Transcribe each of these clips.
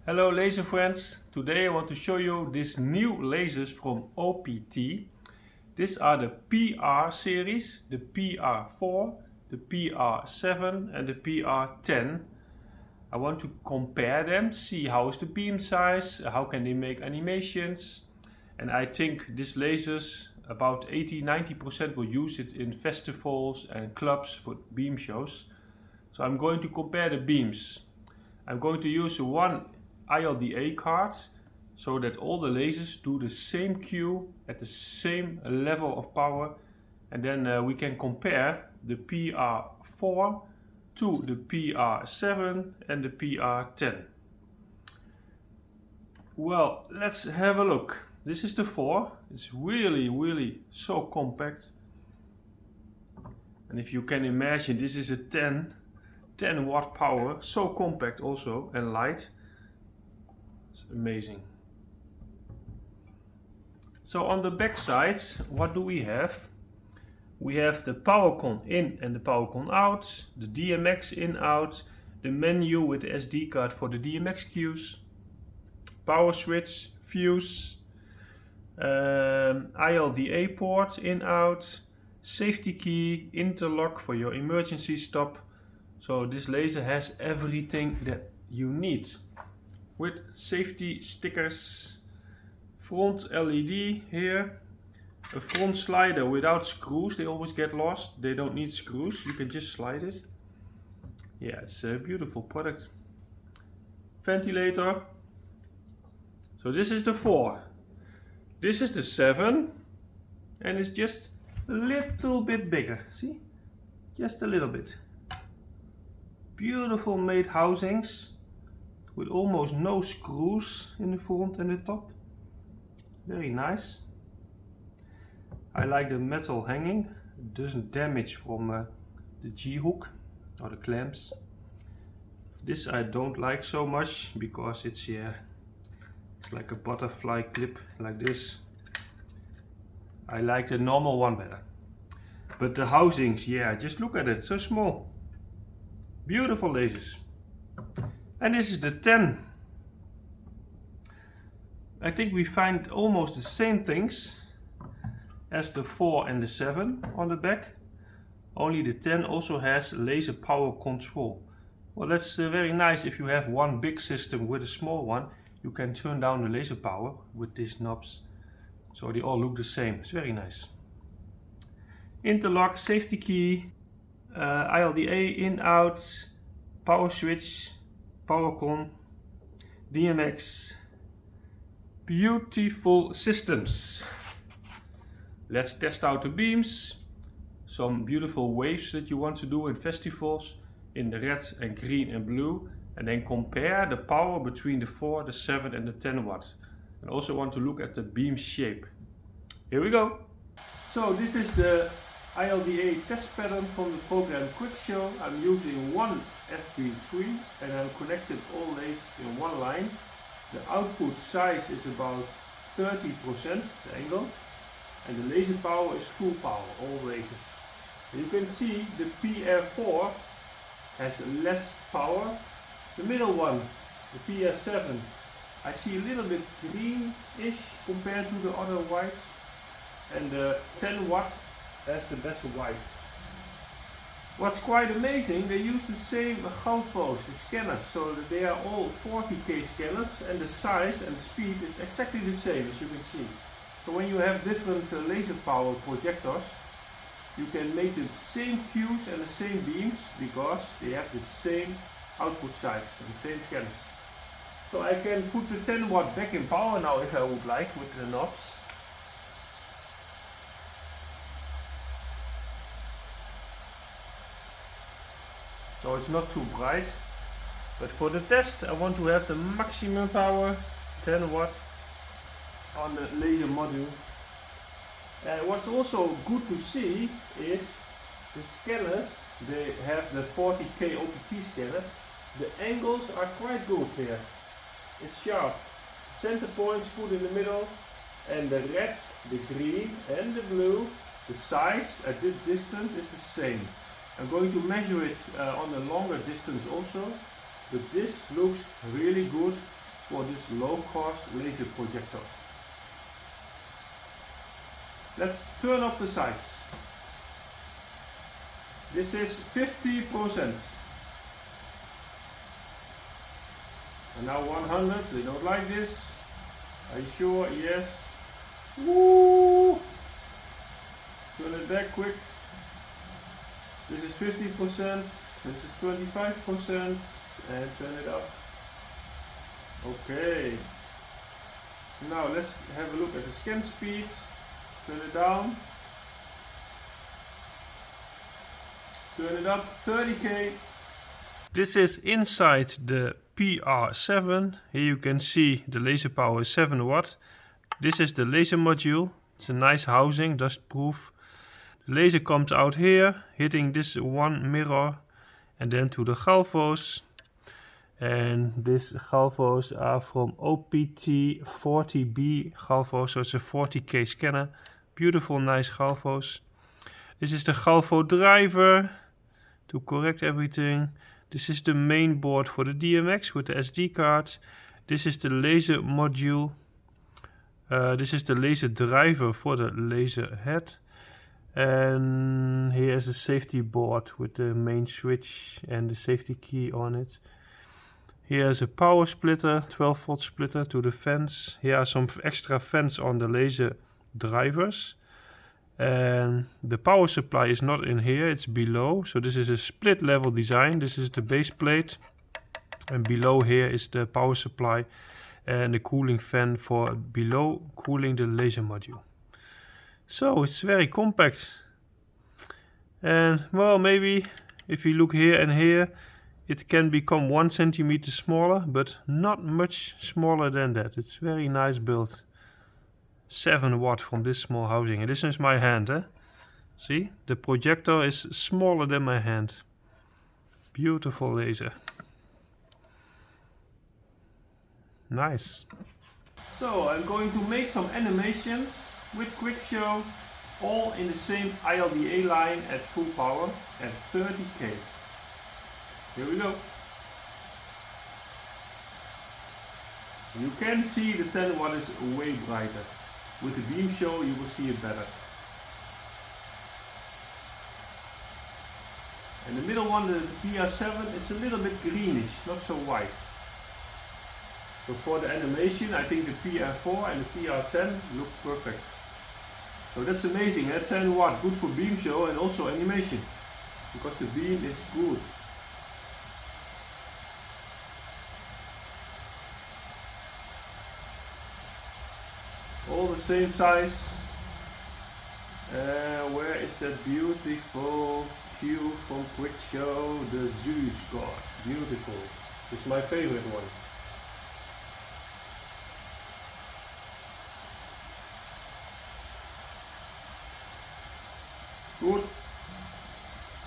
Hello laser friends, today I want to show you these new lasers from OPT. These are the PR series, the PR4, the PR7 and the PR10. I want to compare them, see how is the beam size, how can they make animations, and I think these lasers, about 80-90% will use it in festivals and clubs for beam shows. So I'm going to compare the beams. I'm going to use one ILDA card so that all the lasers do the same Q at the same level of power, and then we can compare the PR4 to the PR7 and the PR10. Well, let's have a look. This is the 4. It's really so compact, and if you can imagine, this is a 10 watt power, so compact also and light. It's amazing. So on the back side, what do we have? We have the power con in and the power con out, the DMX in out, the menu with the SD card for the DMX cues, power switch, fuse, ILDA port in out, safety key, interlock for your emergency stop. So this laser has everything that you need, with safety stickers, front LED here, a front slider without screws. They always get lost, they don't need screws, you can just slide it. Yeah, it's a beautiful product. Ventilator. So this is the 4. This is the 7, and it's just a little bit bigger, see? Just a little bit. Beautiful made housings with almost no screws in the front and the top. Very nice. I like the metal hanging. It doesn't damage from the G-hook or the clamps. This I don't like so much because it's like a butterfly clip like this. I like the normal one better. But the housings, yeah, just look at it, so small. Beautiful lasers. And this is the 10. I think we find almost the same things as the 4 and the 7 on the back. Only the 10 also has laser power control. Well, that's very nice. If you have one big system with a small one, you can turn down the laser power with these knobs. So they all look the same. It's very nice. Interlock, safety key, ILDA in out, power switch, power con, DMX. Beautiful systems. Let's test out the beams. Some beautiful waves that you want to do in festivals in the red and green and blue, and then compare the power between the 4, the 7 and the 10 watts. And also want to look at the beam shape. Here we go. So this is the ILDA test pattern from the program Quick Show. I'm using one FB3 and I'm connected all lasers in one line. The output size is about 30%, the angle, and the laser power is full power, all lasers. And you can see the PR4 has less power. The middle one, the PR7, I see a little bit greenish compared to the other whites, and the 10 watts has the best white. What's quite amazing, they use the same GALVO's, the scanners, so that they are all 40K scanners, and the size and speed is exactly the same, as you can see. So when you have different laser power projectors, you can make the same cues and the same beams because they have the same output size and the same scanners. So I can put the 10 watt back in power now if I would like with the knobs. So it's not too bright, but for the test I want to have the maximum power, 10 watt on the laser module. What's also good to see is the scanners. They have the 40K OPT scanner. The angles are quite good here. It's sharp. Center points put in the middle, and the red, the green and the blue, the size at this distance is the same. I'm going to measure it on a longer distance also, but this looks really good for this low-cost laser projector. Let's turn up the size. This is 50%. And now 100, they don't like this. Are you sure? Yes. Woo! Turn it back quick. This is 50%, this is 25%, and turn it up. Okay. Now let's have a look at the scan speed. Turn it down. Turn it up, 30K. This is inside the PR7. Here you can see the laser power is 7 watt. This is the laser module. It's a nice housing, dust proof. The laser comes out here, hitting this one mirror and then to the galvos. And these galvos are from OPT40B galvos, so it's a 40K scanner. Beautiful, nice galvos. This is the galvo driver to correct everything. This is the main board for the DMX with the SD card. This is the laser module. This is the laser driver for the laser head. And here is the safety board with the main switch and the safety key on it. Here's a power splitter, 12 volt splitter to the fans. Here are some extra fans on the laser drivers. And the power supply is not in here, it's below. So this is a split level design. This is the base plate. And below here is the power supply and the cooling fan for below cooling the laser module. So it's very compact. And well, maybe if you look here and here, it can become 1 centimeter smaller, but not much smaller than that. It's very nice build. 7 watt from this small housing. And this is my hand, eh? See, the projector is smaller than my hand. Beautiful laser. Nice. So I'm going to make some animations with quick show, all in the same ILDA line at full power at 30K. Here we go. You can see the 10 watt is way brighter. With the beam show you will see it better. And the middle one, the PR7, it's a little bit greenish, not so white. So for the animation, I think the PR4 and the PR10 look perfect. So that's amazing, eh? 10 watt, good for beam show and also animation, because the beam is good. All the same size. Where is that beautiful cue from Quick Show? The Joost God. Beautiful. It's my favorite one. Good.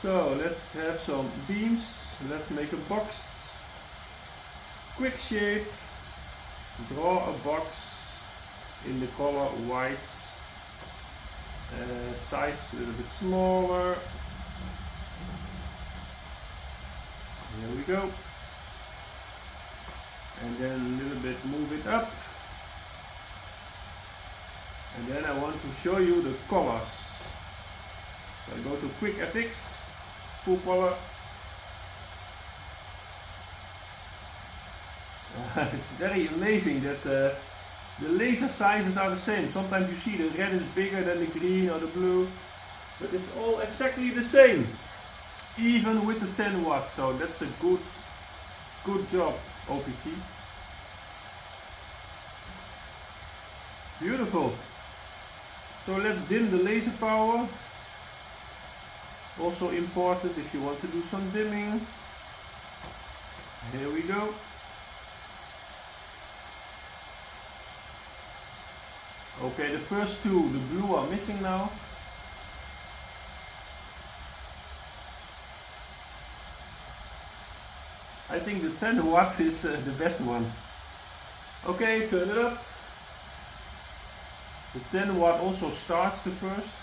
So let's have some beams. Let's make a box. Quick shape. Draw a box in the color white. Size a little bit smaller. Here we go. And then a little bit move it up. And then I want to show you the colors. So I go to Quick FX, full color. It's very amazing that the laser sizes are the same. Sometimes you see the red is bigger than the green or the blue, but it's all exactly the same, even with the 10 watts. So that's a good job, OPT. Beautiful. So let's dim the laser power. Also important if you want to do some dimming. Here we go. Okay, the first two, the blue, are missing now. I think the 10 watts is the best one. Okay, turn it up. The 10 watt also starts the first.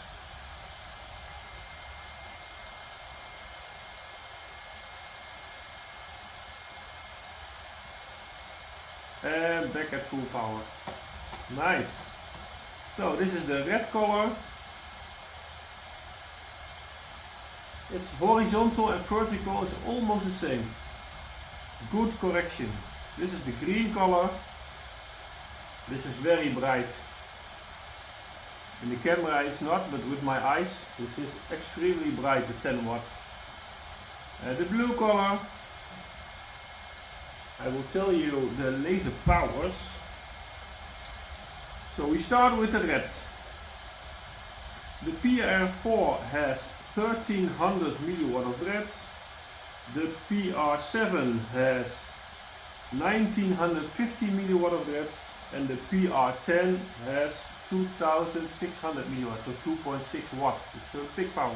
and back at full power. Nice. So this is the red color. It's horizontal and vertical, it's almost the same. Good correction. This is the green color. This is very bright. In the camera it's not, but with my eyes this is extremely bright, the 10 watt. The blue color, I will tell you the laser powers. So we start with the red. The PR4 has 1300 milliwatt of red. The PR7 has 1950 milliwatt of red. And the PR10 has 2600 milliwatt, so 2.6 watt. It's a big power.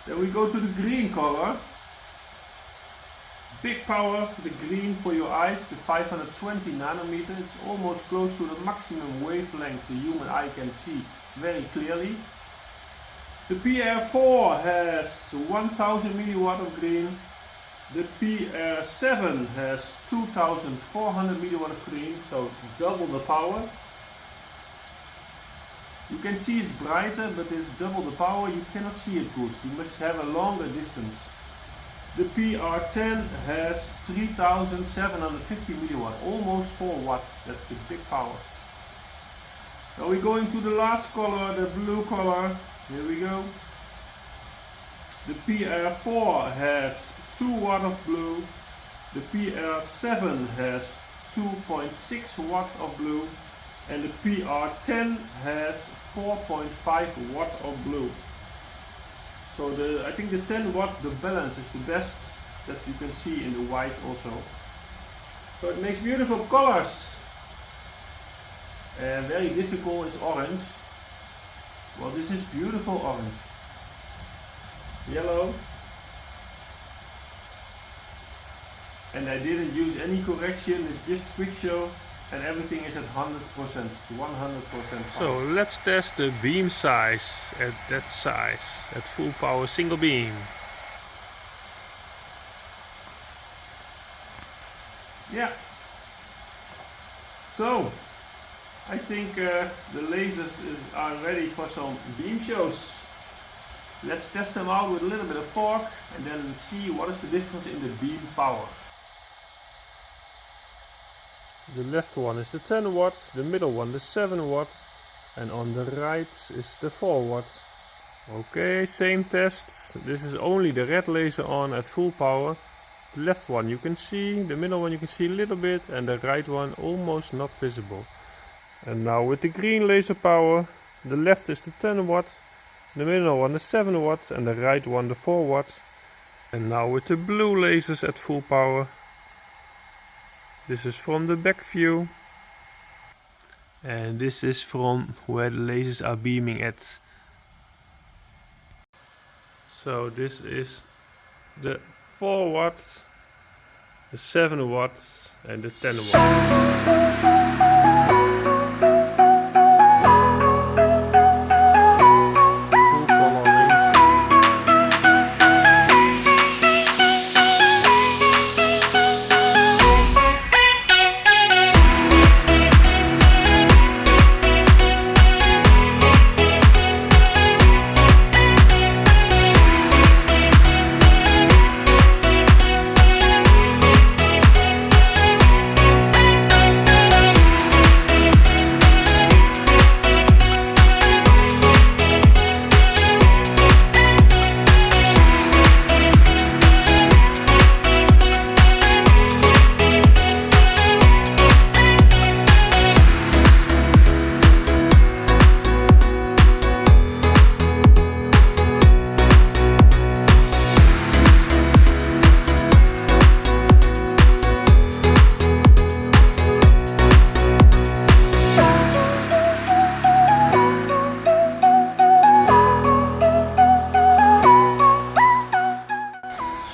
Then we go to the green color. Big power, the green for your eyes, the 520 nanometer. It's almost close to the maximum wavelength the human eye can see very clearly. The PR4 has 1000 milliwatt of green. The PR7 has 2400 milliwatt of green, so double the power. You can see it's brighter, but it's double the power. You cannot see it good. You must have a longer distance. The PR10 has 3750 milliwatt, almost 4 watt. That's a big power. Now we're going to the last color, the blue color. Here we go. The PR4 has 2 watt of blue. The PR7 has 2.6 watt of blue. And the PR10 has 4.5 watt of blue. So I think the 10 watt, the balance is the best that you can see in the white also. So it makes beautiful colors. And very difficult is orange. Well, this is beautiful orange. Yellow. And I didn't use any correction, it's just quick show. And everything is at 100%, 100%. So let's test the beam size at that size, at full power single beam. Yeah. So I think the lasers are ready for some beam shows. Let's test them out with a little bit of fork and then let's see what is the difference in the beam power. The left one is the 10 watts, the middle one the 7 watts, and on the right is the 4 watts. Okay, same tests. This is only the red laser on at full power. The left one you can see, the middle one you can see a little bit, and the right one almost not visible. And now with the green laser power, the left is the 10 watts, the middle one the 7 watts, and the right one the 4 watts. And now with the blue lasers at full power. This is from the back view, and this is from where the lasers are beaming at. So this is the 4 watts, the 7 watts and the 10 watts.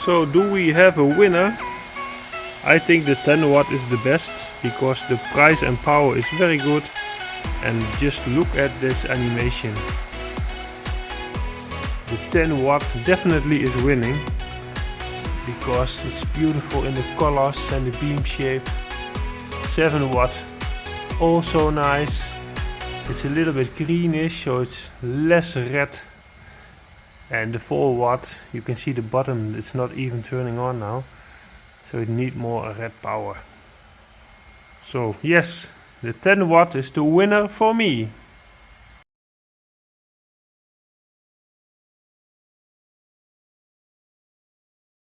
So do we have a winner? I think the 10 watt is the best because the price and power is very good, and just look at this animation. The 10 watt definitely is winning because it's beautiful in the colors and the beam shape. 7 watt, also nice. It's a little bit greenish, so it's less red. And the 4 watt, you can see the bottom, it's not even turning on now, so it needs more red power. So yes, the 10 watt is the winner for me.